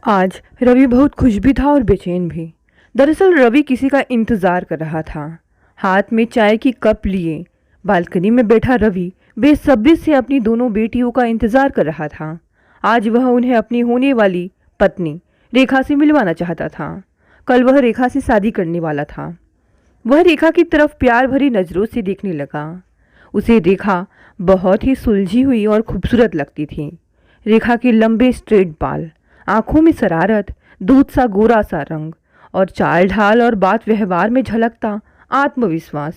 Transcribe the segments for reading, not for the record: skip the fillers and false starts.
आज रवि बहुत खुश भी था और बेचैन भी। दरअसल रवि किसी का इंतज़ार कर रहा था। हाथ में चाय की कप लिए बालकनी में बैठा रवि बेसब्री से अपनी दोनों बेटियों का इंतज़ार कर रहा था। आज वह उन्हें अपनी होने वाली पत्नी रेखा से मिलवाना चाहता था। कल वह रेखा से शादी करने वाला था। वह रेखा की तरफ प्यार भरी नज़रों से देखने लगा। उसे रेखा बहुत ही सुलझी हुई और खूबसूरत लगती थी। रेखा के लंबे स्ट्रेट बाल, आंखों में शरारत, दूध सा गोरा सा रंग और चाल ढाल और बात व्यवहार में झलकता आत्मविश्वास।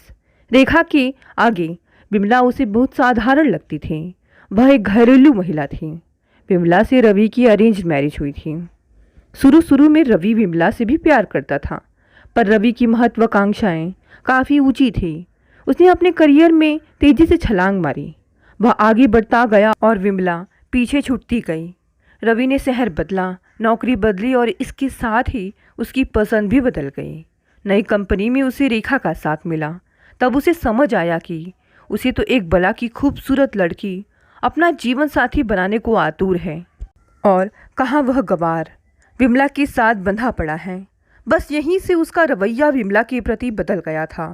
रेखा के आगे विमला उसे बहुत साधारण लगती थी। वह एक घरेलू महिला थी। विमला से रवि की अरेंज मैरिज हुई थी। शुरू शुरू में रवि विमला से भी प्यार करता था, पर रवि की महत्वाकांक्षाएं काफ़ी ऊंची थी। उसने अपने करियर में तेजी से छलांग मारी। वह आगे बढ़ता गया और विमला पीछे छूटती गई। रवि ने शहर बदला, नौकरी बदली और इसके साथ ही उसकी पसंद भी बदल गई। नई कंपनी में उसे रेखा का साथ मिला। तब उसे समझ आया कि उसे तो एक बला की खूबसूरत लड़की अपना जीवन साथी बनाने को आतुर है, और कहाँ वह गवार विमला के साथ बंधा पड़ा है। बस यहीं से उसका रवैया विमला के प्रति बदल गया था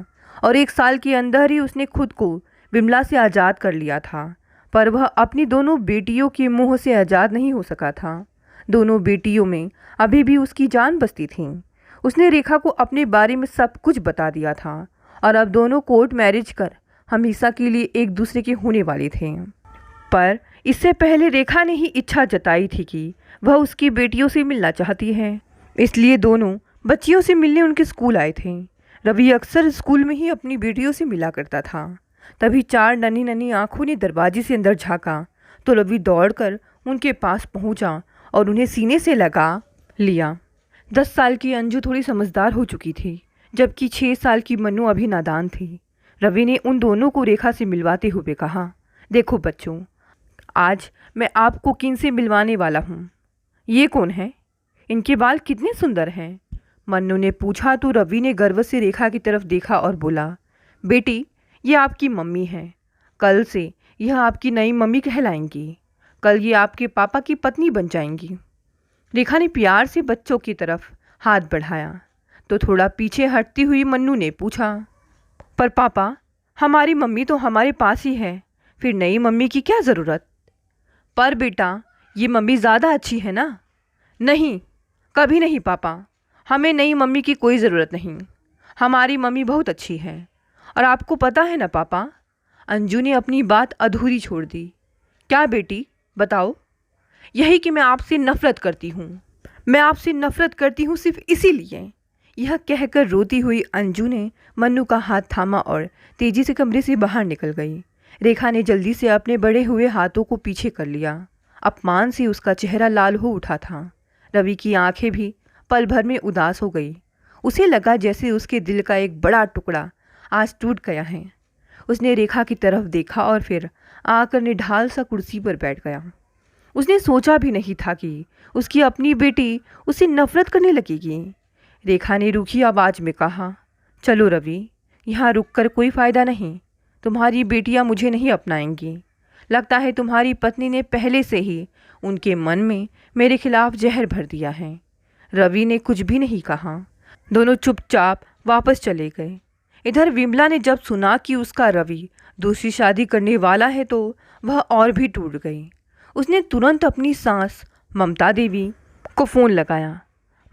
और एक साल के अंदर ही उसने खुद को विमला से आज़ाद कर लिया था। पर वह अपनी दोनों बेटियों के मोह से आज़ाद नहीं हो सका था। दोनों बेटियों में अभी भी उसकी जान बसती थी। उसने रेखा को अपने बारे में सब कुछ बता दिया था और अब दोनों कोर्ट मैरिज कर हमेशा के लिए एक दूसरे के होने वाले थे। पर इससे पहले रेखा ने ही इच्छा जताई थी कि वह उसकी बेटियों से मिलना चाहती है। इसलिए दोनों बच्चियों से मिलने उनके स्कूल आए थे। रवि अक्सर स्कूल में ही अपनी बेटियों से मिला करता था। तभी चार नन्ही नन्ही आंखों ने दरवाजे से अंदर झांका तो रवि दौड़कर उनके पास पहुंचा और उन्हें सीने से लगा लिया। 10 साल की अंजू थोड़ी समझदार हो चुकी थी, जबकि 6 साल की मन्नू अभी नादान थी। रवि ने उन दोनों को रेखा से मिलवाते हुए कहा, देखो बच्चों, आज मैं आपको किन से मिलवाने वाला हूँ। ये कौन है? इनके बाल कितने सुंदर हैं। मन्नू ने पूछा तो रवि ने गर्व से रेखा की तरफ देखा और बोला, बेटी, ये आपकी मम्मी है। कल से यह आपकी नई मम्मी कहलाएंगी। कल ये आपके पापा की पत्नी बन जाएंगी। रेखा ने प्यार से बच्चों की तरफ हाथ बढ़ाया तो थोड़ा पीछे हटती हुई मन्नू ने पूछा, पर पापा, हमारी मम्मी तो हमारे पास ही है, फिर नई मम्मी की क्या ज़रूरत? पर बेटा, ये मम्मी ज़्यादा अच्छी है ना? नहीं, कभी नहीं पापा, हमें नई मम्मी की कोई ज़रूरत नहीं। हमारी मम्मी बहुत अच्छी है। और आपको पता है ना पापा, अंजू ने अपनी बात अधूरी छोड़ दी। क्या बेटी, बताओ। यही कि मैं आपसे नफ़रत करती हूँ। मैं आपसे नफ़रत करती हूँ सिर्फ इसीलिए। यह कहकर रोती हुई अंजू ने मन्नू का हाथ थामा और तेज़ी से कमरे से बाहर निकल गई। रेखा ने जल्दी से अपने बड़े हुए हाथों को पीछे कर लिया। अपमान से उसका चेहरा लाल हो उठा था। रवि की आंखें भी पल भर में उदास हो गई। उसे लगा जैसे उसके दिल का एक बड़ा टुकड़ा आज टूट गया है। उसने रेखा की तरफ देखा और फिर आकर निढाल सा कुर्सी पर बैठ गया। उसने सोचा भी नहीं था कि उसकी अपनी बेटी उसे नफरत करने लगेगी। रेखा ने रूखी आवाज़ में कहा, चलो रवि, यहाँ रुककर कोई फ़ायदा नहीं। तुम्हारी बेटियाँ मुझे नहीं अपनाएंगी। लगता है तुम्हारी पत्नी ने पहले से ही उनके मन में मेरे खिलाफ जहर भर दिया है। रवि ने कुछ भी नहीं कहा। दोनों चुपचाप वापस चले गए। इधर विमला ने जब सुना कि उसका रवि दूसरी शादी करने वाला है तो वह और भी टूट गई। उसने तुरंत अपनी सास ममता देवी को फ़ोन लगाया।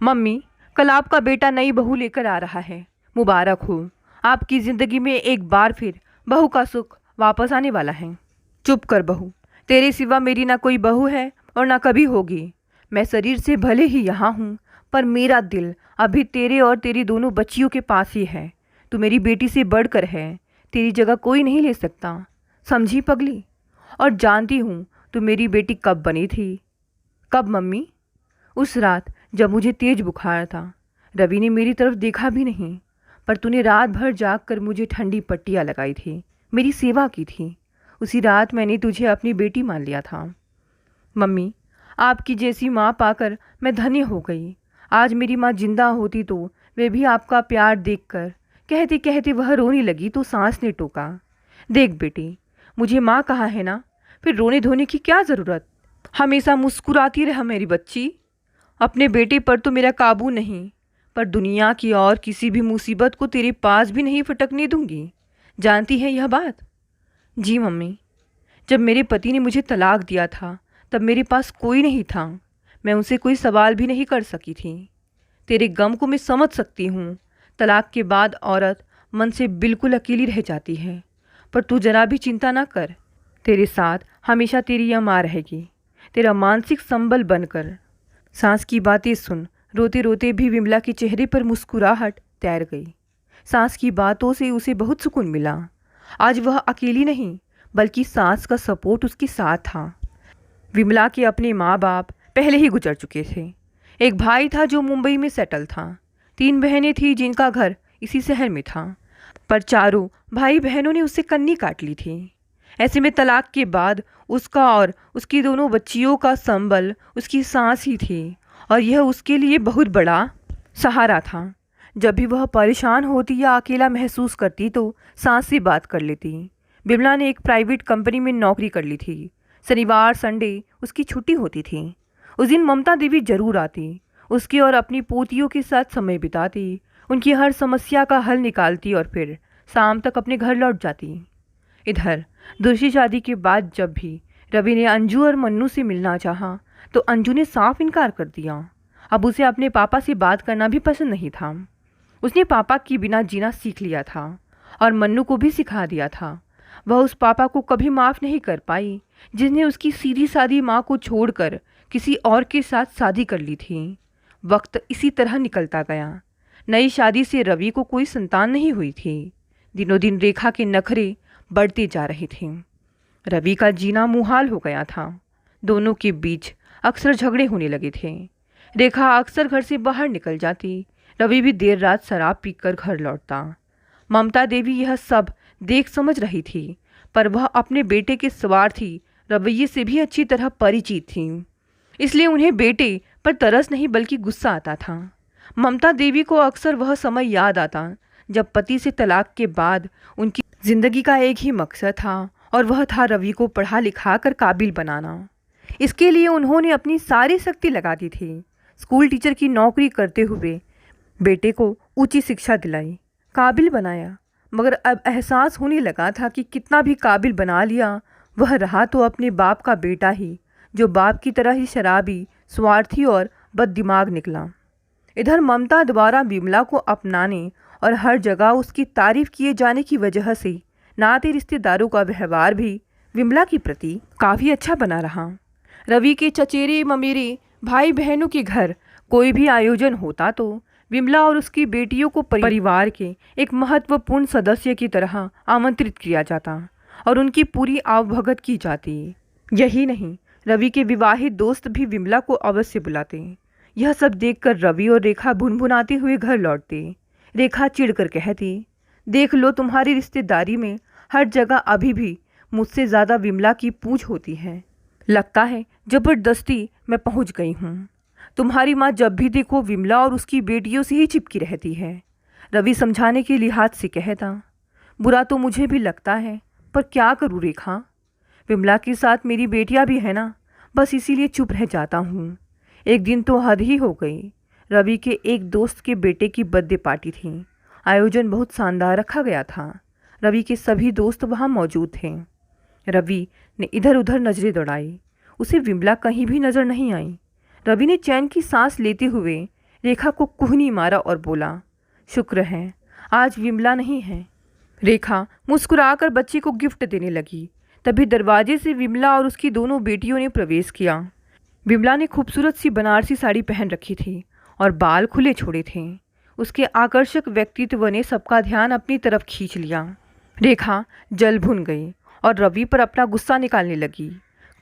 मम्मी, कल आपका बेटा नई बहू लेकर आ रहा है। मुबारक हो, आपकी ज़िंदगी में एक बार फिर बहू का सुख वापस आने वाला है। चुप कर बहू, तेरे सिवा मेरी ना कोई बहू है और ना कभी होगी। मैं शरीर से भले ही यहाँ हूँ, पर मेरा दिल अभी तेरे और तेरी दोनों बच्चियों के पास ही है। तू मेरी बेटी से बढ़कर है। तेरी जगह कोई नहीं ले सकता, समझी पगली? और जानती हूँ तू मेरी बेटी कब बनी थी। कब मम्मी? उस रात जब मुझे तेज बुखार था। रवि ने मेरी तरफ देखा भी नहीं, पर तूने रात भर जाग कर मुझे ठंडी पट्टियाँ लगाई थी, मेरी सेवा की थी। उसी रात मैंने तुझे अपनी बेटी मान लिया था। मम्मी, आपकी जैसी माँ पाकर मैं धन्य हो गई। आज मेरी माँ जिंदा होती तो वे भी आपका प्यार देखकर, कहते कहते वह रोने लगी तो सांस ने टोका, देख बेटी, मुझे माँ कहा है ना, फिर रोने धोने की क्या ज़रूरत। हमेशा मुस्कुराती रह मेरी बच्ची। अपने बेटे पर तो मेरा काबू नहीं, पर दुनिया की और किसी भी मुसीबत को तेरे पास भी नहीं फटकने दूंगी। जानती है यह बात? जी मम्मी। जब मेरे पति ने मुझे तलाक दिया था तब मेरे पास कोई नहीं था। मैं उनसे कोई सवाल भी नहीं कर सकी थी। तेरे गम को मैं समझ सकती हूँ। तलाक के बाद औरत मन से बिल्कुल अकेली रह जाती है, पर तू जरा भी चिंता ना कर। तेरे साथ हमेशा तेरी यह माँ रहेगी, तेरा मानसिक संबल बनकर। सास की बातें सुन रोते रोते भी विमला के चेहरे पर मुस्कुराहट तैर गई। सास की बातों से उसे बहुत सुकून मिला। आज वह अकेली नहीं बल्कि सास का सपोर्ट उसके साथ था। विमला के अपने माँ बाप पहले ही गुजर चुके थे। एक भाई था जो मुंबई में सेटल था। 3 बहनें थीं जिनका घर इसी शहर में था, पर चारों भाई बहनों ने उससे कन्नी काट ली थी। ऐसे में तलाक के बाद उसका और उसकी दोनों बच्चियों का संबल उसकी सास ही थी, और यह उसके लिए बहुत बड़ा सहारा था। जब भी वह परेशान होती या अकेला महसूस करती तो सास से बात कर लेती। बिमला ने एक प्राइवेट कंपनी में नौकरी कर ली थी। शनिवार संडे उसकी छुट्टी होती थी। उस दिन ममता देवी जरूर आती, उसकी और अपनी पोतियों के साथ समय बिताती, उनकी हर समस्या का हल निकालती और फिर शाम तक अपने घर लौट जाती। इधर दूसरी शादी के बाद जब भी रवि ने अंजू और मन्नू से मिलना चाहा तो अंजू ने साफ इनकार कर दिया। अब उसे अपने पापा से बात करना भी पसंद नहीं था। उसने पापा के बिना जीना सीख लिया था और मन्नू को भी सिखा दिया था। वह उस पापा को कभी माफ़ नहीं कर पाई जिसने उसकी सीधी सादी माँ को छोड़कर किसी और के साथ शादी कर ली थी। वक्त इसी तरह निकलता गया। नई शादी से रवि को कोई संतान नहीं हुई थी। दिनों दिन रेखा के नखरे बढ़ते जा रहे थे। रवि का जीना मुहाल हो गया था। दोनों के बीच अक्सर झगड़े होने लगे थे। रेखा अक्सर घर से बाहर निकल जाती, रवि भी देर रात शराब पीकर घर लौटता। ममता देवी यह सब देख समझ रही थी, पर वह अपने बेटे के स्वार्थी रवैये से भी अच्छी तरह परिचित थी। इसलिए उन्हें बेटे पर तरस नहीं बल्कि गुस्सा आता था। ममता देवी को अक्सर वह समय याद आता जब पति से तलाक के बाद उनकी जिंदगी का एक ही मकसद था, और वह था रवि को पढ़ा लिखा कर काबिल बनाना। इसके लिए उन्होंने अपनी सारी शक्ति लगा दी थी। स्कूल टीचर की नौकरी करते हुए बेटे को ऊंची शिक्षा दिलाई, काबिल बनाया। मगर अब एहसास होने लगा था कि कितना भी काबिल बना लिया, वह रहा तो अपने बाप का बेटा ही, जो बाप की तरह ही शराबी, स्वार्थी और बददिमाग निकला। इधर ममता द्वारा विमला को अपनाने और हर जगह उसकी तारीफ किए जाने की वजह से नाते रिश्तेदारों का व्यवहार भी विमला के प्रति काफ़ी अच्छा बना रहा। रवि के चचेरे ममेरे भाई बहनों के घर कोई भी आयोजन होता तो विमला और उसकी बेटियों को परिवार के एक महत्वपूर्ण सदस्य की तरह आमंत्रित किया जाता और उनकी पूरी आवभगत की जाती। यही नहीं, रवि के विवाहित दोस्त भी विमला को अवश्य बुलाते। यह सब देखकर रवि और रेखा भुनभुनाते हुए घर लौटते। रेखा चिढ़कर कहती, देख लो तुम्हारी रिश्तेदारी में हर जगह अभी भी मुझसे ज़्यादा विमला की पूछ होती है। लगता है जबरदस्ती मैं पहुंच गई हूँ। तुम्हारी माँ जब भी देखो विमला और उसकी बेटियों से ही चिपकी रहती है। रवि समझाने के लिहाज से कहता, बुरा तो मुझे भी लगता है, पर क्या करूँ रेखा, विमला के साथ मेरी बेटियाँ भी है ना, बस इसीलिए चुप रह जाता हूँ। एक दिन तो हद ही हो गई। रवि के एक दोस्त के बेटे की बर्थडे पार्टी थी। आयोजन बहुत शानदार रखा गया था। रवि के सभी दोस्त वहाँ मौजूद थे। रवि ने इधर उधर नजरें दौड़ाई, उसे विमला कहीं भी नजर नहीं आई। रवि ने चैन की सांस लेते हुए रेखा को कुहनी मारा और बोला, शुक्र है आज विमला नहीं है। रेखा मुस्कुराकर बच्चे को गिफ्ट देने लगी। तभी दरवाजे से विमला और उसकी दोनों बेटियों ने प्रवेश किया। विमला ने खूबसूरत सी बनारसी साड़ी पहन रखी थी और बाल खुले छोड़े थे। उसके आकर्षक व्यक्तित्व ने सबका ध्यान अपनी तरफ खींच लिया। रेखा जल भुन गई और रवि पर अपना गुस्सा निकालने लगी।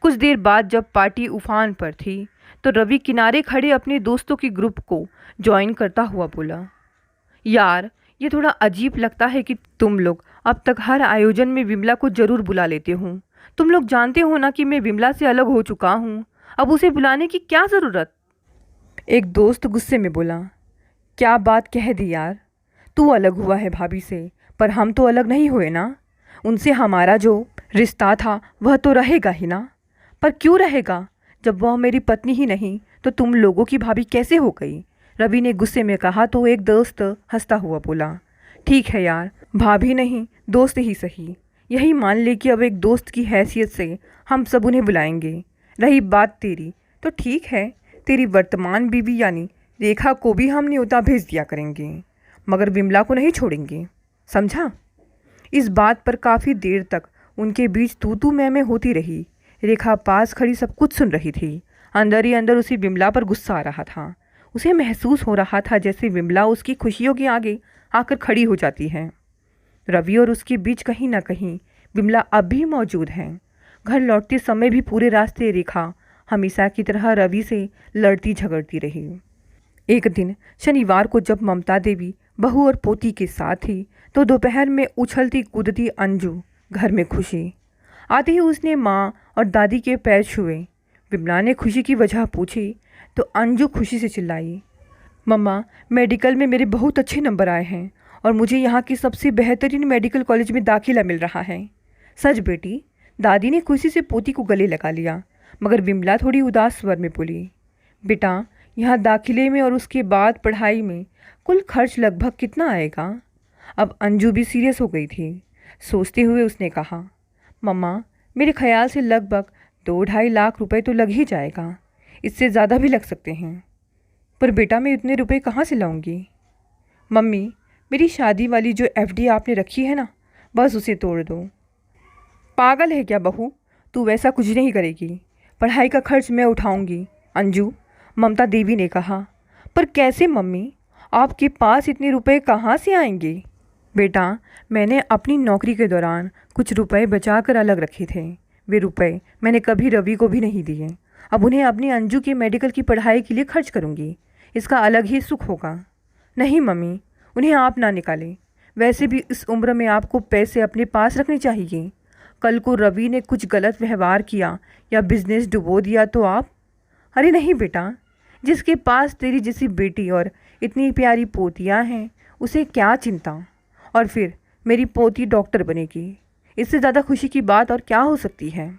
कुछ देर बाद जब पार्टी उफान पर थी तो रवि किनारे खड़े अपने दोस्तों के ग्रुप को ज्वाइन करता हुआ बोला, यार ये थोड़ा अजीब लगता है कि तुम लोग अब तक हर आयोजन में विमला को जरूर बुला लेते हो। तुम लोग जानते हो ना कि मैं विमला से अलग हो चुका हूँ, अब उसे बुलाने की क्या ज़रूरत। एक दोस्त गुस्से में बोला, क्या बात कह दी यार, तू अलग हुआ है भाभी से, पर हम तो अलग नहीं हुए ना। उनसे हमारा जो रिश्ता था वह तो रहेगा ही ना। पर क्यों रहेगा, जब वह मेरी पत्नी ही नहीं तो तुम लोगों की भाभी कैसे हो गई? रवि ने गुस्से में कहा तो एक दोस्त हंसता हुआ बोला, ठीक है यार, भाभी नहीं दोस्त ही सही। यही मान ले कि अब एक दोस्त की हैसियत से हम सब उन्हें बुलाएंगे। रही बात तेरी, तो ठीक है, तेरी वर्तमान बीवी यानी रेखा को भी हम न्योता भेज दिया करेंगे, मगर विमला को नहीं छोड़ेंगे, समझा? इस बात पर काफ़ी देर तक उनके बीच तू तू मैं होती रही। रेखा पास खड़ी सब कुछ सुन रही थी। अंदर ही अंदर उसे विमला पर गुस्सा आ रहा था। उसे महसूस हो रहा था जैसे विमला उसकी खुशियों के आगे आकर खड़ी हो जाती है। रवि और उसके बीच कहीं ना कहीं विमला अब भी मौजूद है। घर लौटते समय भी पूरे रास्ते रेखा हमेशा की तरह रवि से लड़ती झगड़ती रही। एक दिन शनिवार को जब ममता देवी बहू और पोती के साथ थी तो दोपहर में उछलती कूदती अंजू घर में खुशी आते ही उसने माँ और दादी के पैर छुए। विमला ने खुशी की वजह पूछी तो अंजू खुशी से चिल्लाई, मम्मा, मेडिकल में मेरे बहुत अच्छे नंबर आए हैं और मुझे यहाँ के सबसे बेहतरीन मेडिकल कॉलेज में दाखिला मिल रहा है। सच बेटी? दादी ने खुशी से पोती को गले लगा लिया, मगर विमला थोड़ी उदास स्वर में बोली, बेटा, यहाँ दाखिले में और उसके बाद पढ़ाई में कुल खर्च लगभग कितना आएगा? अब अंजू भी सीरियस हो गई थी। सोचते हुए उसने कहा, मम्मा, मेरे ख्याल से लगभग 2-2.5 लाख रुपए तो लग ही जाएगा, इससे ज़्यादा भी लग सकते हैं। पर बेटा, मैं इतने रुपए कहाँ से लाऊंगी? मम्मी, मेरी शादी वाली जो एफडी आपने रखी है ना, बस उसे तोड़ दो। पागल है क्या बहू? तू वैसा कुछ नहीं करेगी, पढ़ाई का खर्च मैं उठाऊंगी। अंजू, ममता देवी ने कहा। पर कैसे मम्मी? आपके पास इतने रुपए कहाँ से आएंगे? बेटा, मैंने अपनी नौकरी के दौरान कुछ रुपए बचा कर अलग रखे थे। वे रुपए मैंने कभी रवि को भी नहीं दिए। अब उन्हें अपनी अंजू के मेडिकल की पढ़ाई के लिए खर्च करूंगी। इसका अलग ही सुख होगा। नहीं मम्मी, उन्हें आप ना निकालें। वैसे भी इस उम्र में आपको पैसे अपने पास रखने चाहिए। कल को रवि ने कुछ गलत व्यवहार किया या बिजनेस डुबो दिया तो आप? अरे नहीं बेटा, जिसके पास तेरी जैसी बेटी और इतनी प्यारी पोतियाँ हैं उसे क्या चिंता। और फिर मेरी पोती डॉक्टर बनेगी, इससे ज़्यादा खुशी की बात और क्या हो सकती है।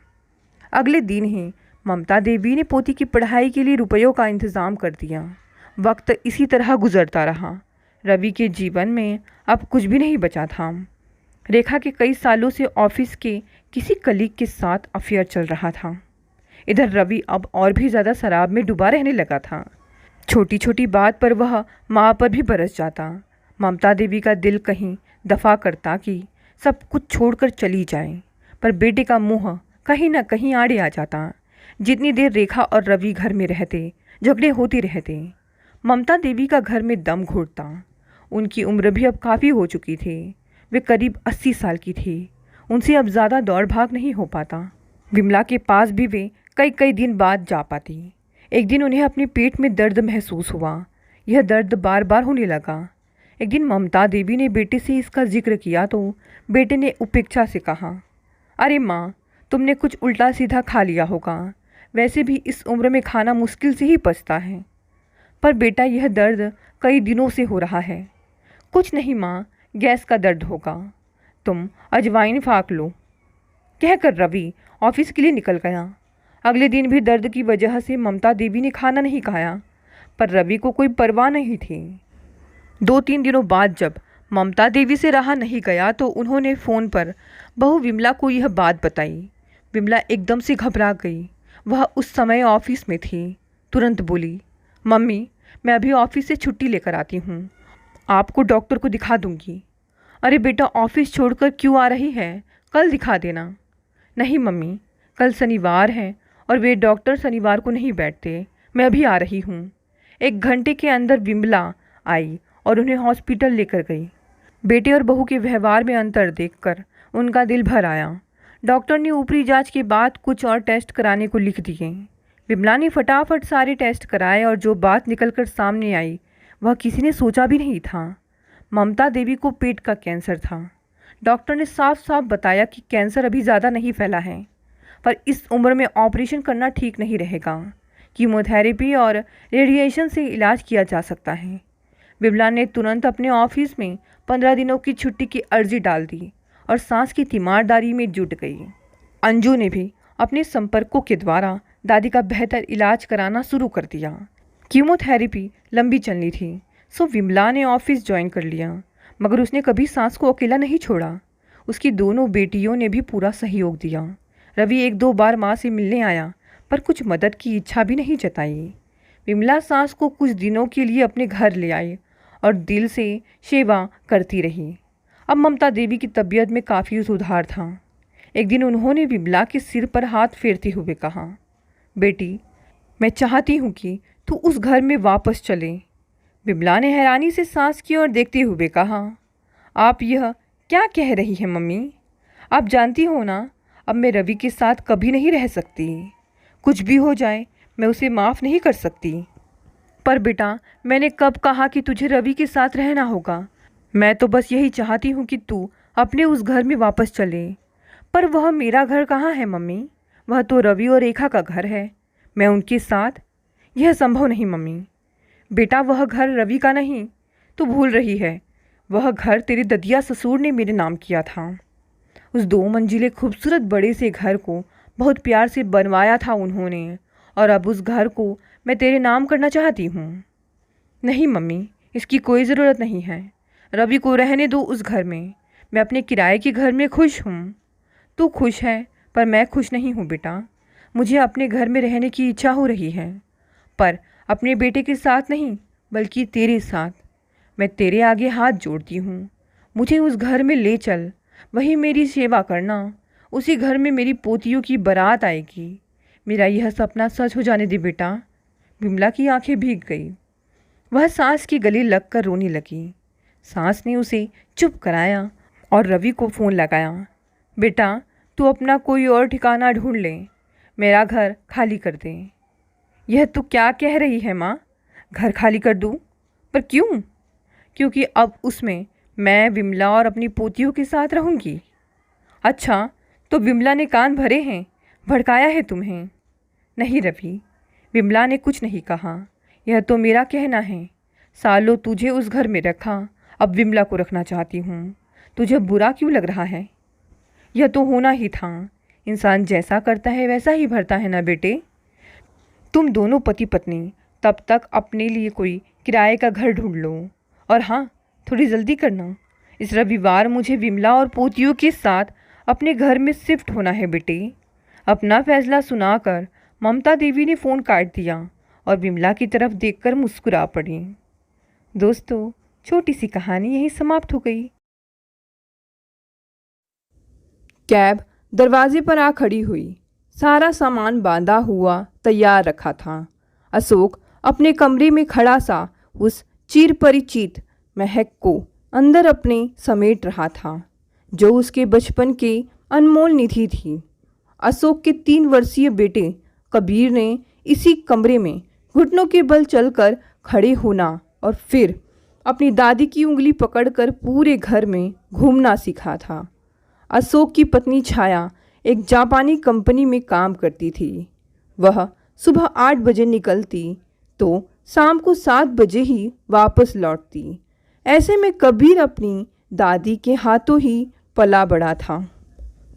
अगले दिन ही ममता देवी ने पोती की पढ़ाई के लिए रुपयों का इंतज़ाम कर दिया। वक्त इसी तरह गुजरता रहा। रवि के जीवन में अब कुछ भी नहीं बचा था। रेखा के कई सालों से ऑफिस के किसी कलीग के साथ अफेयर चल रहा था। इधर रवि अब और भी ज़्यादा शराब में डूबा रहने लगा था। छोटी छोटी बात पर वह माँ पर भी बरस जाता। ममता देवी का दिल कहीं दफा करता कि सब कुछ छोड़कर चली जाए, पर बेटे का मुंह कहीं ना कहीं आड़े आ जाता। जितनी देर रेखा और रवि घर में रहते, झगड़े होते रहते। ममता देवी का घर में दम घुटता। उनकी उम्र भी अब काफ़ी हो चुकी थी। वे करीब 80 साल की थी। उनसे अब ज़्यादा दौड़ भाग नहीं हो पाता। विमला के पास भी वे कई कई दिन बाद जा पाती। एक दिन उन्हें अपने पेट में दर्द महसूस हुआ। यह दर्द बार बार होने लगा। एक दिन ममता देवी ने बेटे से इसका जिक्र किया तो बेटे ने उपेक्षा से कहा, अरे माँ, तुमने कुछ उल्टा सीधा खा लिया होगा। वैसे भी इस उम्र में खाना मुश्किल से ही पचता है। पर बेटा, यह दर्द कई दिनों से हो रहा है। कुछ नहीं माँ, गैस का दर्द होगा, तुम अजवाइन फाँक लो। कहकर रवि ऑफिस के लिए निकल गया। अगले दिन भी दर्द की वजह से ममता देवी ने खाना नहीं खाया, पर रवि को कोई परवाह नहीं थी। 2-3 दिनों बाद जब ममता देवी से रहा नहीं गया तो उन्होंने फ़ोन पर बहू विमला को यह बात बताई। विमला एकदम से घबरा गई। वह उस समय ऑफिस में थी। तुरंत बोली, मम्मी, मैं अभी ऑफिस से छुट्टी लेकर आती हूँ, आपको डॉक्टर को दिखा दूँगी। अरे बेटा, ऑफिस छोड़कर क्यों आ रही है? कल दिखा देना। नहीं मम्मी, कल शनिवार है और वे डॉक्टर शनिवार को नहीं बैठते। मैं अभी आ रही हूँ। 1 घंटे के अंदर विमला आई और उन्हें हॉस्पिटल लेकर गई। बेटे और बहू के व्यवहार में अंतर देखकर उनका दिल भर आया। डॉक्टर ने ऊपरी जांच के बाद कुछ और टेस्ट कराने को लिख दिए। विमला ने फटाफट सारे टेस्ट कराए और जो बात निकलकर सामने आई वह किसी ने सोचा भी नहीं था। ममता देवी को पेट का कैंसर था। डॉक्टर ने साफ साफ बताया कि कैंसर अभी ज़्यादा नहीं फैला है, पर इस उम्र में ऑपरेशन करना ठीक नहीं रहेगा। कीमोथेरेपी और रेडिएशन से इलाज किया जा सकता है। विमला ने तुरंत अपने ऑफिस में 15 दिनों की छुट्टी की अर्जी डाल दी और सांस की तीमारदारी में जुट गई। अंजू ने भी अपने संपर्कों के द्वारा दादी का बेहतर इलाज कराना शुरू कर दिया। कीमोथेरेपी लंबी चलनी थी, सो विमला ने ऑफिस ज्वाइन कर लिया, मगर उसने कभी सास को अकेला नहीं छोड़ा। उसकी दोनों बेटियों ने भी पूरा सहयोग दिया। रवि एक दो बार माँ से मिलने आया, पर कुछ मदद की इच्छा भी नहीं जताई। विमला सास को कुछ दिनों के लिए अपने घर ले आई और दिल से सेवा करती रही। अब ममता देवी की तबीयत में काफ़ी सुधार था। एक दिन उन्होंने विमला के सिर पर हाथ फेरते हुए कहा, बेटी, मैं चाहती हूँ कि तू उस घर में वापस चले। विमला ने हैरानी से सास की ओर देखते हुए कहा, आप यह क्या कह रही हैं मम्मी? आप जानती हो ना, अब मैं रवि के साथ कभी नहीं रह सकती। कुछ भी हो जाए मैं उसे माफ़ नहीं कर सकती। पर बेटा, मैंने कब कहा कि तुझे रवि के साथ रहना होगा? मैं तो बस यही चाहती हूँ कि तू अपने उस घर में वापस चले। पर वह मेरा घर कहाँ है मम्मी? वह तो रवि और रेखा का घर है। मैं उनके साथ? यह संभव नहीं मम्मी। बेटा, वह घर रवि का नहीं, तू भूल रही है। वह घर तेरे ददिया ससुर ने मेरे नाम किया था। उस 2 मंजिले खूबसूरत बड़े से घर को बहुत प्यार से बनवाया था उन्होंने, और अब उस घर को मैं तेरे नाम करना चाहती हूँ। नहीं मम्मी, इसकी कोई ज़रूरत नहीं है। रवि को रहने दो उस घर में। मैं अपने किराए के घर में खुश हूँ। तू खुश है, पर मैं खुश नहीं हूँ बेटा। मुझे अपने घर में रहने की इच्छा हो रही है, पर अपने बेटे के साथ नहीं, बल्कि तेरे साथ। मैं तेरे आगे हाथ जोड़ती हूँ, मुझे उस घर में ले चल। वही मेरी सेवा करना। उसी घर में मेरी पोतियों की बारात आएगी। मेरा यह सपना सच हो जाने दे बेटा। विमला की आंखें भीग गई। वह सास के गले लगकर रोने लगी। सास ने उसे चुप कराया और रवि को फ़ोन लगाया। बेटा, तू अपना कोई और ठिकाना ढूंढ ले, मेरा घर खाली कर दे। यह तू क्या कह रही है माँ? घर खाली कर दूँ? पर क्यों? क्योंकि अब उसमें मैं, विमला और अपनी पोतियों के साथ रहूँगी। अच्छा, तो विमला ने कान भरे हैं, भड़काया है तुम्हें? नहीं रवि, विमला ने कुछ नहीं कहा। यह तो मेरा कहना है। सालों तुझे उस घर में रखा, अब विमला को रखना चाहती हूँ। तुझे बुरा क्यों लग रहा है? यह तो होना ही था। इंसान जैसा करता है वैसा ही भरता है ना बेटे। तुम दोनों पति पत्नी तब तक अपने लिए कोई किराए का घर ढूंढ लो। और हाँ, थोड़ी जल्दी करना। इस रविवार मुझे विमला और पोतियों के साथ अपने घर में शिफ्ट होना है बेटे। अपना फैसला सुनाकर ममता देवी ने फ़ोन काट दिया और विमला की तरफ देखकर मुस्कुरा पड़ी। दोस्तों, छोटी सी कहानी यहीं समाप्त हो गई। कैब दरवाजे पर आ खड़ी हुई। सारा सामान बांधा हुआ तैयार रखा था। अशोक अपने कमरे में खड़ा सा उस चिरपरिचित महक को अंदर अपने समेट रहा था, जो उसके बचपन के अनमोल निधि थी। अशोक के 3 वर्षीय बेटे कबीर ने इसी कमरे में घुटनों के बल चलकर खड़े होना और फिर अपनी दादी की उंगली पकड़कर पूरे घर में घूमना सीखा था। अशोक की पत्नी छाया एक जापानी कंपनी में काम करती थी। वह सुबह 8 बजे निकलती तो शाम को 7 बजे ही वापस लौटती। ऐसे में कबीर अपनी दादी के हाथों ही पला बड़ा था।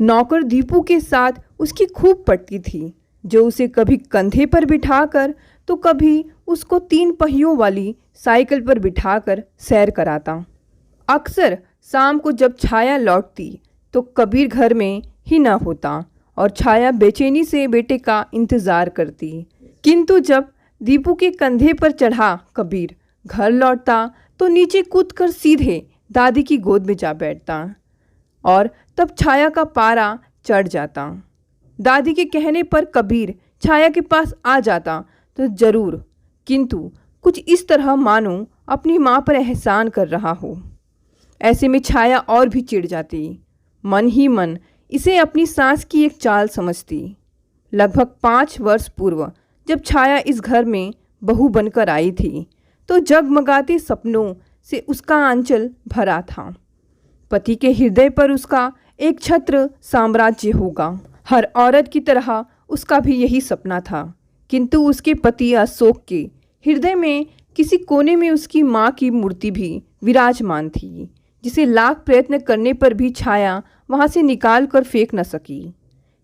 नौकर दीपू के साथ उसकी खूब पटती थी, जो उसे कभी कंधे पर बिठाकर तो कभी उसको 3 पहियों वाली साइकिल पर बिठाकर सैर कराता। अक्सर शाम को जब छाया लौटती तो कबीर घर में ही न होता और छाया बेचैनी से बेटे का इंतज़ार करती। किंतु जब दीपू के कंधे पर चढ़ा कबीर घर लौटता तो नीचे कूदकर सीधे दादी की गोद में जा बैठता और तब छाया का पारा चढ़ जाता। दादी के कहने पर कबीर छाया के पास आ जाता तो जरूर, किंतु कुछ इस तरह मानो अपनी माँ पर एहसान कर रहा हो। ऐसे में छाया और भी चिढ़ जाती। मन ही मन इसे अपनी सास की एक चाल समझती। लगभग 5 वर्ष पूर्व जब छाया इस घर में बहू बनकर आई थी तो जगमगाते सपनों से उसका आंचल भरा था। पति के हृदय पर उसका एक छत्र साम्राज्य होगा। हर औरत की तरह उसका भी यही सपना था, किंतु उसके पति अशोक के हृदय में किसी कोने में उसकी माँ की मूर्ति भी विराजमान थी, जिसे लाख प्रयत्न करने पर भी छाया वहाँ से निकाल कर फेंक न सकी।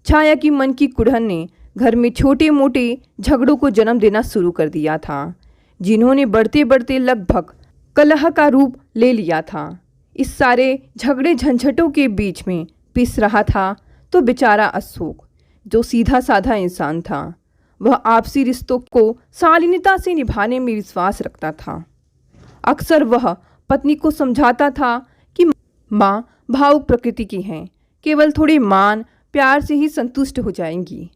छाया की मन की कुड़हन ने घर में छोटे मोटे झगड़ों को जन्म देना शुरू कर दिया था, जिन्होंने बढ़ते बढ़ते लगभग कलह का रूप ले लिया था। इस सारे झगड़े झंझटों के बीच में पिस रहा था तो बेचारा अशोक, जो सीधा साधा इंसान था, वह आपसी रिश्तों को शालीनता से निभाने में विश्वास रखता था। अक्सर वह पत्नी को समझाता था कि माँ भावुक प्रकृति की हैं, केवल थोड़े मान प्यार से ही संतुष्ट हो जाएंगी।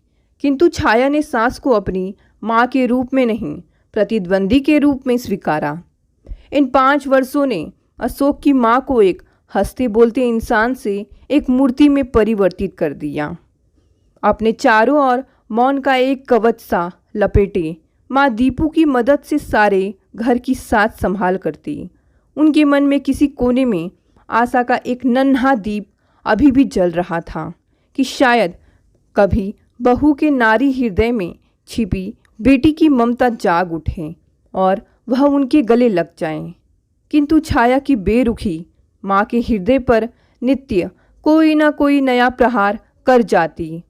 किंतु छाया ने सास को अपनी माँ के रूप में नहीं, प्रतिद्वंदी के रूप में स्वीकारा। इन 5 वर्षों ने अशोक की माँ को एक हंसते बोलते इंसान से एक मूर्ति में परिवर्तित कर दिया। अपने चारों ओर मौन का एक कवच सा लपेटे माँ दीपू की मदद से सारे घर की साथ संभाल करती। उनके मन में किसी कोने में आशा का एक नन्हा दीप अभी भी जल रहा था कि शायद कभी बहू के नारी हृदय में छिपी बेटी की ममता जाग उठे और वह उनके गले लग जाए। किंतु छाया की बेरुखी माँ के हृदय पर नित्य कोई न कोई नया प्रहार कर जाती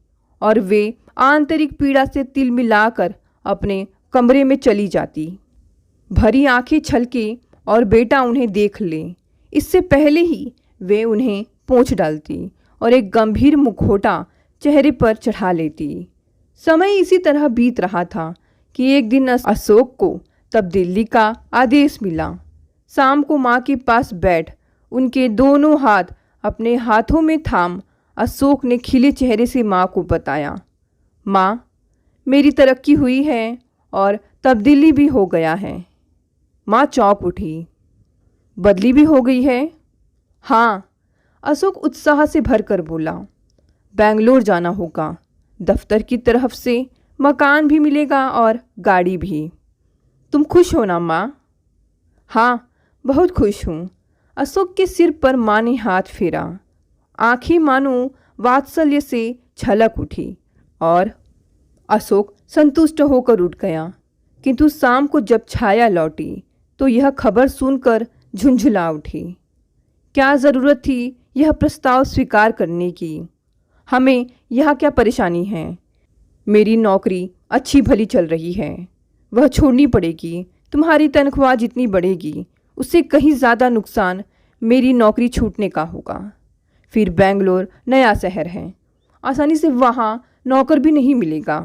और वे आंतरिक पीड़ा से तिल मिलाकर अपने कमरे में चली जाती। भरी आंखें छलके और बेटा उन्हें देख ले, इससे पहले ही वे उन्हें पोंछ डालती और एक गंभीर मुखौटा चेहरे पर चढ़ा लेती। समय इसी तरह बीत रहा था कि एक दिन अशोक को तब्दीली का आदेश मिला। शाम को माँ के पास बैठ उनके दोनों हाथ अपने हाथों में थाम अशोक ने खिले चेहरे से माँ को बताया, माँ, मेरी तरक्की हुई है और तब्दीली भी हो गया है। माँ चौंक उठी। बदली भी हो गई है? हाँ, अशोक उत्साह से भरकर बोला। बेंगलोर जाना होगा, दफ्तर की तरफ से मकान भी मिलेगा और गाड़ी भी। तुम खुश हो ना माँ? हाँ, बहुत खुश हूँ। अशोक के सिर पर माँ ने हाथ फेरा। आंखें मानो वात्सल्य से छलक उठी और अशोक संतुष्ट होकर उठ गया। किंतु शाम को जब छाया लौटी तो यह खबर सुनकर झुंझुला उठी। क्या ज़रूरत थी यह प्रस्ताव स्वीकार करने की? हमें यहाँ क्या परेशानी है? मेरी नौकरी अच्छी भली चल रही है, वह छोड़नी पड़ेगी। तुम्हारी तनख्वाह जितनी बढ़ेगी उससे कहीं ज़्यादा नुकसान मेरी नौकरी छूटने का होगा। फिर बेंगलोर नया शहर है, आसानी से वहाँ नौकर भी नहीं मिलेगा।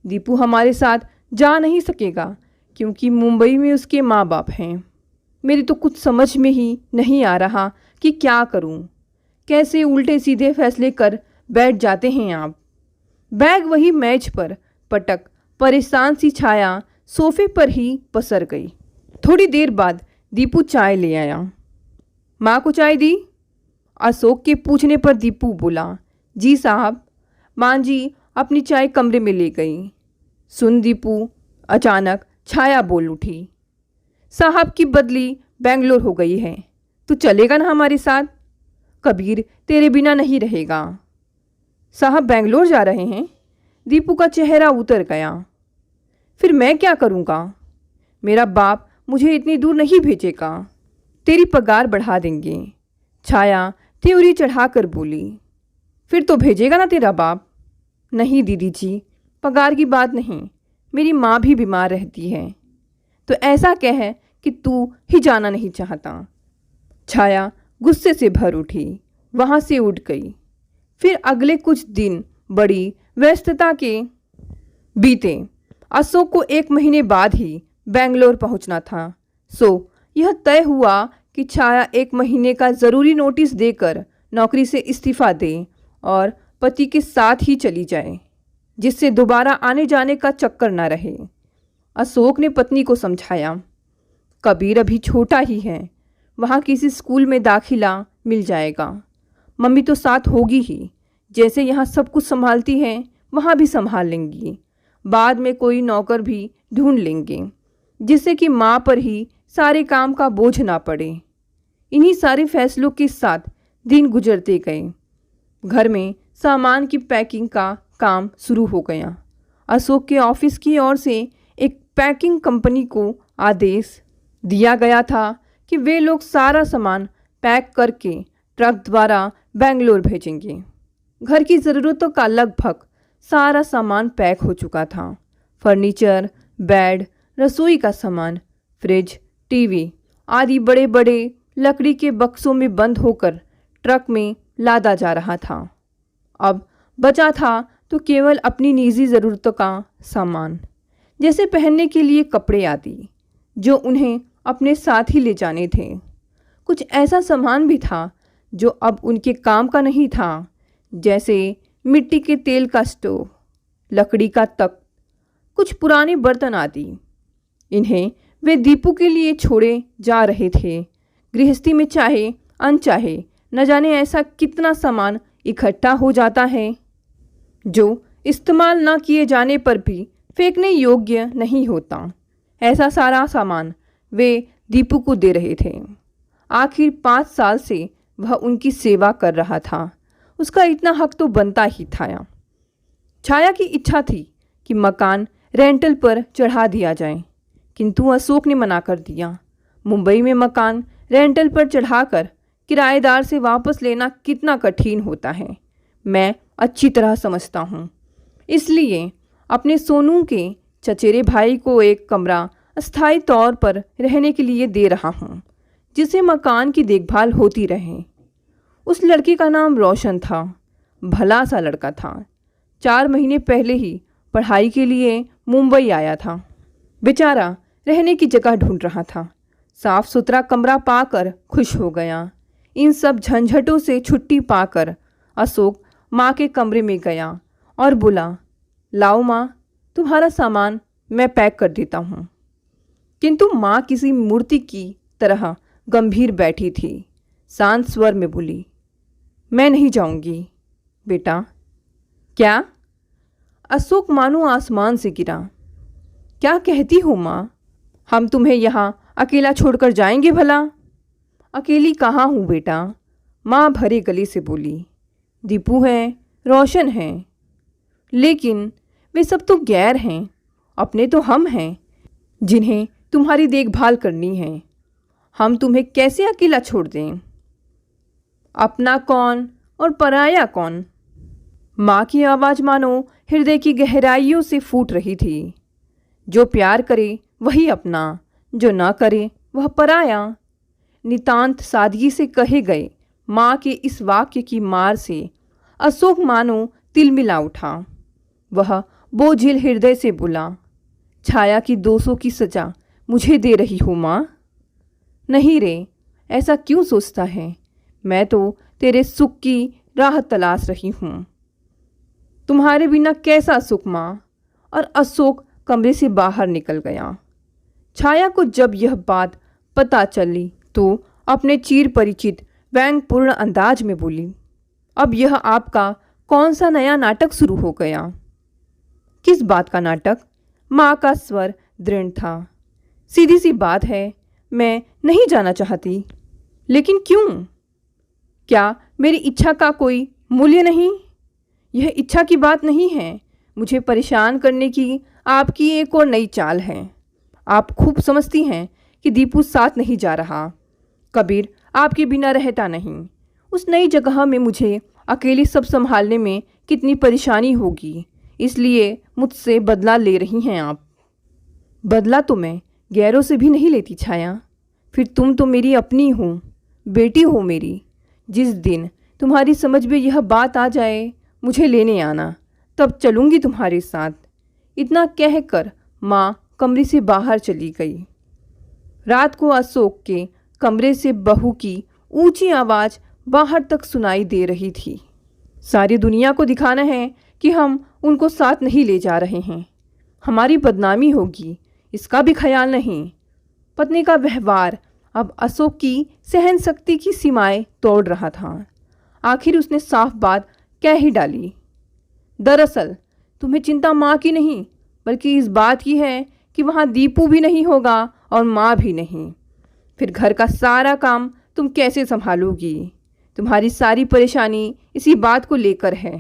दीपू हमारे साथ जा नहीं सकेगा क्योंकि मुंबई में उसके माँ बाप हैं। मेरी तो कुछ समझ में ही नहीं आ रहा कि क्या करूं। कैसे उल्टे सीधे फैसले कर बैठ जाते हैं आप। बैग वही मेज पर पटक परेशान सी छाया सोफे पर ही पसर गई। थोड़ी देर बाद दीपू चाय ले आया। माँ को चाय दी? अशोक के पूछने पर दीपू बोला, जी साहब। माँ जी अपनी चाय कमरे में ले गई। सुन दीपू, अचानक छाया बोल उठी, साहब की बदली बेंगलोर हो गई है, तू चलेगा ना हमारे साथ? कबीर तेरे बिना नहीं रहेगा। साहब बेंगलोर जा रहे हैं? दीपू का चेहरा उतर गया। फिर मैं क्या करूँगा? मेरा बाप मुझे इतनी दूर नहीं भेजेगा। तेरी पगार बढ़ा देंगे। छाया त्योरी चढ़ाकर बोली। फिर तो भेजेगा ना तेरा बाप? नहीं दीदी जी, पगार की बात नहीं, मेरी माँ भी बीमार रहती है। तो ऐसा कह कि तू ही जाना नहीं चाहता। छाया गुस्से से भर उठी, वहाँ से उठ गई। फिर अगले कुछ दिन बड़ी व्यस्तता के बीते। अशोक को 1 महीने बाद ही बेंगलोर पहुंचना था। सो यह तय हुआ कि छाया 1 महीने का ज़रूरी नोटिस देकर नौकरी से इस्तीफ़ा दे और पति के साथ ही चली जाए, जिससे दोबारा आने जाने का चक्कर न रहे। अशोक ने पत्नी को समझाया, कबीर अभी छोटा ही है, वहाँ किसी स्कूल में दाखिला मिल जाएगा। मम्मी तो साथ होगी ही, जैसे यहाँ सब कुछ संभालती हैं वहाँ भी संभाल लेंगी। बाद में कोई नौकर भी ढूंढ लेंगे, जिससे कि माँ पर ही सारे काम का बोझ ना पड़े। इन्हीं सारे फैसलों के साथ दिन गुजरते गए। घर में सामान की पैकिंग का काम शुरू हो गया। अशोक के ऑफिस की ओर से एक पैकिंग कंपनी को आदेश दिया गया था कि वे लोग सारा सामान पैक करके ट्रक द्वारा बेंगलोर भेजेंगे। घर की ज़रूरतों का लगभग सारा सामान पैक हो चुका था। फर्नीचर, बेड, रसोई का सामान, फ्रिज, टीवी आदि बड़े बड़े लकड़ी के बक्सों में बंद होकर ट्रक में लादा जा रहा था। अब बचा था तो केवल अपनी निजी ज़रूरतों का सामान, जैसे पहनने के लिए कपड़े आदि, जो उन्हें अपने साथ ही ले जाने थे। कुछ ऐसा सामान भी था जो अब उनके काम का नहीं था, जैसे मिट्टी के तेल का स्टोव, लकड़ी का तख्त, कुछ पुराने बर्तन आदि। इन्हें वे दीपू के लिए छोड़े जा रहे थे। गृहस्थी में चाहे अनचाहे न जाने ऐसा कितना सामान इकट्ठा हो जाता है जो इस्तेमाल न किए जाने पर भी फेंकने योग्य नहीं होता। ऐसा सारा सामान वे दीपू को दे रहे थे। आखिर 5 साल से वह उनकी सेवा कर रहा था, उसका इतना हक तो बनता ही था। छाया की इच्छा थी कि मकान रेंटल पर चढ़ा दिया जाए, किंतु अशोक ने मना कर दिया। मुंबई में मकान रेंटल पर चढ़ाकर किराएदार से वापस लेना कितना कठिन होता है, मैं अच्छी तरह समझता हूँ। इसलिए अपने सोनू के चचेरे भाई को एक कमरा अस्थायी तौर पर रहने के लिए दे रहा हूँ, जिससे मकान की देखभाल होती रहे। उस लड़के का नाम रोशन था, भला सा लड़का था। 4 महीने पहले ही पढ़ाई के लिए मुंबई आया था। बेचारा रहने की जगह ढूंढ रहा था। साफ सुथरा कमरा पाकर खुश हो गया। इन सब झंझटों से छुट्टी पाकर अशोक माँ के कमरे में गया और बोला, लाओ माँ, तुम्हारा सामान मैं पैक कर देता हूँ। किंतु माँ किसी मूर्ति की तरह गंभीर बैठी थी। शांत स्वर में बोली, मैं नहीं जाऊँगी बेटा। क्या? अशोक मानो आसमान से गिरा। क्या कहती हो माँ? हम तुम्हें यहाँ अकेला छोड़कर जाएंगे भला? अकेली कहाँ हूँ बेटा, माँ भरे गले से बोली। दीपू है, रोशन है, लेकिन वे सब तो गैर हैं। अपने तो हम हैं जिन्हें तुम्हारी देखभाल करनी है। हम तुम्हें कैसे अकेला छोड़ दें? अपना कौन और पराया कौन? माँ की आवाज़ मानो हृदय की गहराइयों से फूट रही थी। जो प्यार करे वही अपना, जो ना करे वह पराया। नितांत सादगी से कहे गए माँ के इस वाक्य की मार से अशोक मानो तिलमिला उठा। वह बोझिल हृदय से बोला, छाया की दोषों की सजा मुझे दे रही हो माँ? नहीं रे, ऐसा क्यों सोचता है? मैं तो तेरे सुख की राह तलाश रही हूँ। तुम्हारे बिना कैसा सुख माँ? और अशोक कमरे से बाहर निकल गया। छाया को जब यह बात पता चली तो अपने चिर परिचित व्यंग्यपूर्ण अंदाज में बोली, अब यह आपका कौन सा नया नाटक शुरू हो गया? किस बात का नाटक? माँ का स्वर दृढ़ था। सीधी सी बात है, मैं नहीं जाना चाहती। लेकिन क्यों? क्या मेरी इच्छा का कोई मूल्य नहीं? यह इच्छा की बात नहीं है, मुझे परेशान करने की आपकी एक और नई चाल है। आप खूब समझती हैं कि दीपू साथ नहीं जा रहा। कबीर आपके बिना रहता नहीं। उस नई जगह में मुझे अकेली सब संभालने में कितनी परेशानी होगी, इसलिए मुझसे बदला ले रही हैं आप। बदला तो मैं गैरों से भी नहीं लेती छाया। फिर तुम तो मेरी अपनी हो, बेटी हो मेरी। जिस दिन तुम्हारी समझ में यह बात आ जाए, मुझे लेने आना, तब चलूँगी तुम्हारे साथ। इतना कहकर माँ कमरे से बाहर चली गई। रात को अशोक के कमरे से बहू की ऊंची आवाज़ बाहर तक सुनाई दे रही थी। सारी दुनिया को दिखाना है कि हम उनको साथ नहीं ले जा रहे हैं। हमारी बदनामी होगी, इसका भी ख्याल नहीं। पत्नी का व्यवहार अब अशोक की सहन शक्ति की सीमाएं तोड़ रहा था। आखिर उसने साफ बात कह ही डाली, दरअसल तुम्हें चिंता माँ की नहीं, बल्कि इस बात की है कि वहाँ दीपू भी नहीं होगा और माँ भी नहीं। फिर घर का सारा काम तुम कैसे संभालोगी? तुम्हारी सारी परेशानी इसी बात को लेकर है।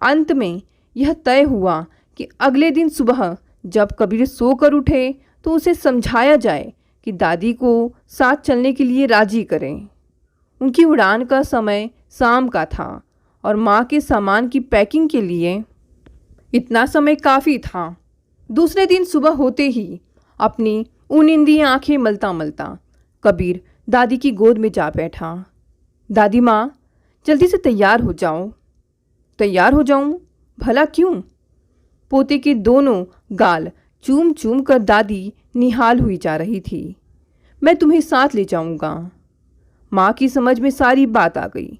अंत में यह तय हुआ कि अगले दिन सुबह जब कबीर सोकर उठे तो उसे समझाया जाए कि दादी को साथ चलने के लिए राजी करें। उनकी उड़ान का समय शाम का था और माँ के सामान की पैकिंग के लिए इतना समय काफ़ी था। दूसरे दिन सुबह होते ही अपनी ऊनिंदी आंखें मलता मलता कबीर दादी की गोद में जा बैठा। दादी माँ, जल्दी से तैयार हो जाओ। तैयार हो जाऊं? भला क्यों? पोते के दोनों गाल चूम चूम कर दादी निहाल हुई जा रही थी। मैं तुम्हें साथ ले जाऊंगा। माँ की समझ में सारी बात आ गई।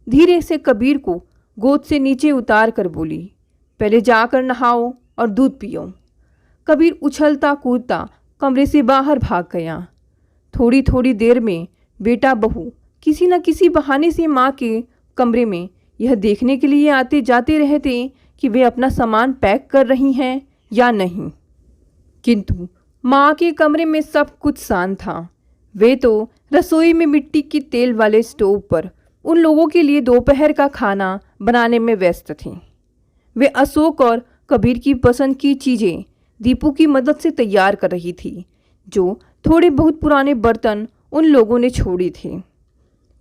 धीरे से कबीर को गोद से नीचे उतार कर बोली, पहले जाकर नहाओ और दूध पियो। कबीर उछलता कूदता कमरे से बाहर भाग गया। थोड़ी थोड़ी देर में बेटा बहू किसी न किसी बहाने से माँ के कमरे में यह देखने के लिए आते जाते रहते कि वे अपना सामान पैक कर रही हैं या नहीं। किंतु माँ के कमरे में सब कुछ शांत था। वे तो रसोई में मिट्टी के तेल वाले स्टोव पर उन लोगों के लिए दोपहर का खाना बनाने में व्यस्त थीं। वे अशोक और कबीर की पसंद की चीज़ें दीपू की मदद से तैयार कर रही थी, जो थोड़े बहुत पुराने बर्तन उन लोगों ने छोड़े थे।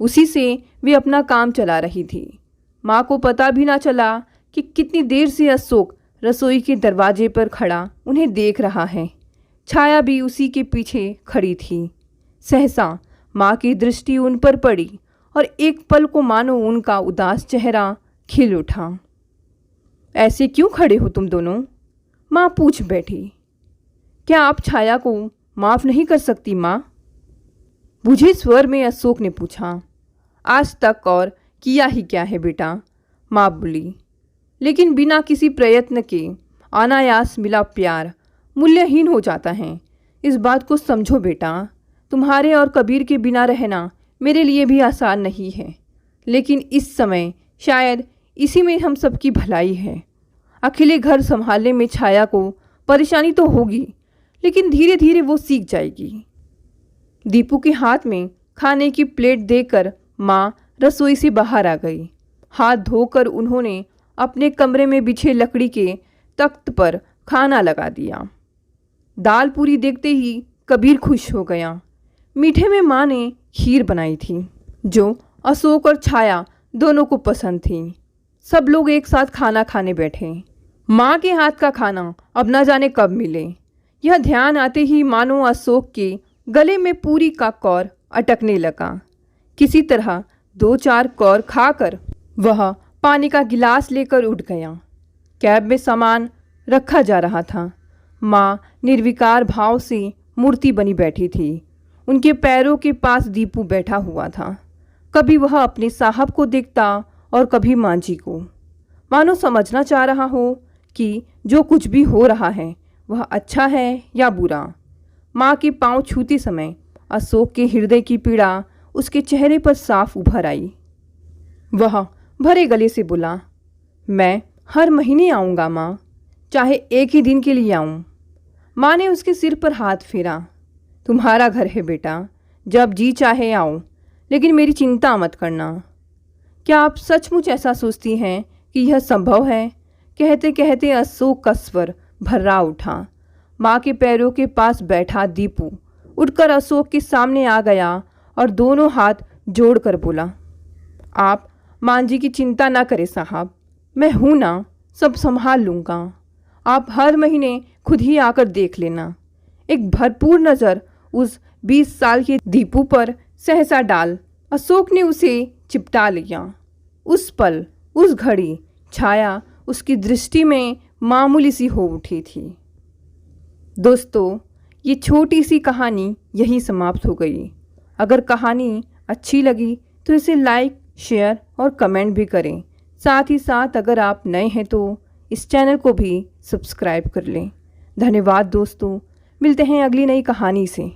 उसी से वे अपना काम चला रही थी। माँ को पता भी ना चला कि कितनी देर से अशोक रसोई के दरवाजे पर खड़ा उन्हें देख रहा है। छाया भी उसी के पीछे खड़ी थी। सहसा माँ की दृष्टि उन पर पड़ी और एक पल को मानो उनका उदास चेहरा खिल उठा। ऐसे क्यों खड़े हो तुम दोनों? माँ पूछ बैठी। क्या आप छाया को माफ़ नहीं कर सकती माँ? बुझे स्वर में अशोक ने पूछा। आज तक और किया ही क्या है बेटा, माँ बोली। लेकिन बिना किसी प्रयत्न के अनायास मिला प्यार मूल्यहीन हो जाता है। इस बात को समझो बेटा। तुम्हारे और कबीर के बिना रहना मेरे लिए भी आसान नहीं है, लेकिन इस समय शायद इसी में हम सबकी भलाई है। अकेले घर संभालने में छाया को परेशानी तो होगी, लेकिन धीरे धीरे वो सीख जाएगी। दीपू के हाथ में खाने की प्लेट देकर माँ रसोई से बाहर आ गई। हाथ धोकर उन्होंने अपने कमरे में बिछे लकड़ी के तख्त पर खाना लगा दिया। दाल पूरी देखते ही कबीर खुश हो गया। मीठे में माँ ने खीर बनाई थी, जो अशोक और छाया दोनों को पसंद थी। सब लोग एक साथ खाना खाने बैठे। माँ के हाथ का खाना अब न जाने कब मिले, यह ध्यान आते ही मानो अशोक के गले में पूरी का कौर अटकने लगा। किसी तरह 2-4 कौर खाकर वह पानी का गिलास लेकर उठ गया। कैब में सामान रखा जा रहा था। माँ निर्विकार भाव से मूर्ति बनी बैठी थी। उनके पैरों के पास दीपू बैठा हुआ था। कभी वह अपने साहब को देखता और कभी माँ जी को, मानो समझना चाह रहा हो कि जो कुछ भी हो रहा है वह अच्छा है या बुरा। माँ के पांव छूते समय अशोक के हृदय की पीड़ा उसके चेहरे पर साफ उभर आई। वह भरे गले से बोला, मैं हर महीने आऊँगा माँ, चाहे एक ही दिन के लिए आऊँ। माँ ने उसके सिर पर हाथ फेरा। तुम्हारा घर है बेटा, जब जी चाहे आओ, लेकिन मेरी चिंता मत करना। क्या आप सचमुच ऐसा सोचती हैं कि यह संभव है? कहते कहते अशोक का स्वर भर्रा उठा। माँ के पैरों के पास बैठा दीपू उठकर अशोक के सामने आ गया और दोनों हाथ जोड़कर बोला, आप माँ जी की चिंता ना करें साहब, मैं हूँ ना, सब संभाल लूँगा। आप हर महीने खुद ही आकर देख लेना। एक भरपूर नज़र उस 20 साल के दीपू पर सहसा डाल अशोक ने उसे चिपटा लिया। उस पल, उस घड़ी छाया उसकी दृष्टि में मामूली सी हो उठी थी। दोस्तों, ये छोटी सी कहानी यहीं समाप्त हो गई। अगर कहानी अच्छी लगी तो इसे लाइक, शेयर और कमेंट भी करें। साथ ही साथ अगर आप नए हैं तो इस चैनल को भी सब्सक्राइब कर लें। धन्यवाद दोस्तों, मिलते हैं अगली नई कहानी से।